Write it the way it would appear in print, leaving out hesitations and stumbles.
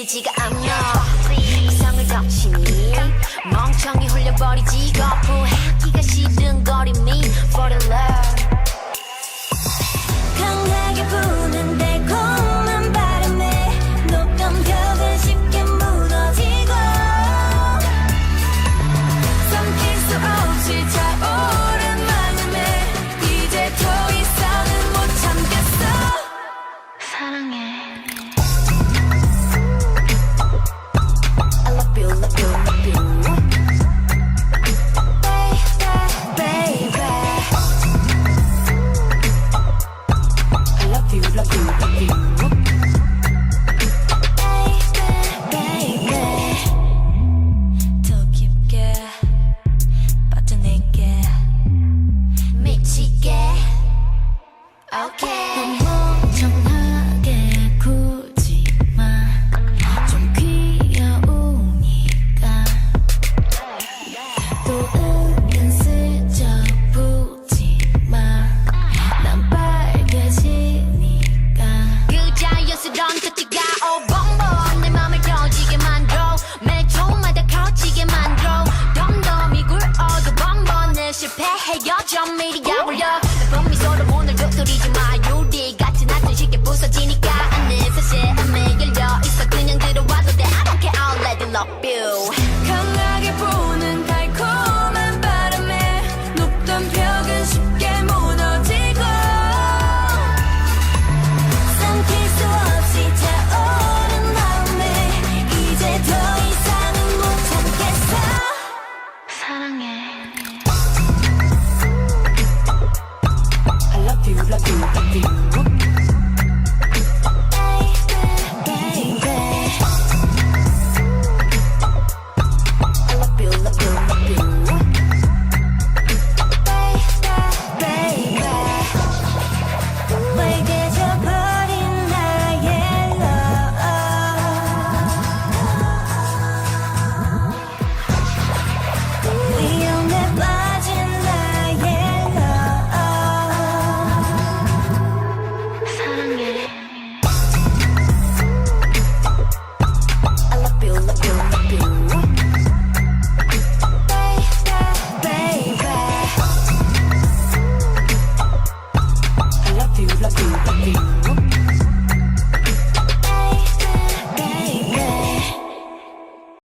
되지가 않아. 이상을 덮치니 멍청이 홀려버리지. 거부하기가 싫은 거리미 for the love. 강하게 부는 달콤한 바람에 높던 벽은 쉽게 무너지고 삼킬 수 없이 차오른 마음에 이제 더 이상은 못 참겠어. 사랑해. I love you, love you, love you. Baby, baby. I love you, love you, love you. Baby, baby. 더 깊게 빠져낼게. 미치게. Okay. 멍청하게 굴지 마. 좀 귀여우니까. 또 은근슬쩍 보지 마. 난 빨개지니까. 그 자연스러운 터치가 오범범 내 맘을 터지게 만들어. 매 초마다 커지게 만들어. 덤덤이 굴어도 번번을 실패해 여전 미리 가버려. 나쁜 미소로 문을 두드리지 마. 유리 같은 하트 쉽게 부서지니까. 어느새 새 안에 열려 있어. 그냥 들어와도 돼. I don't care, I'll let you love you.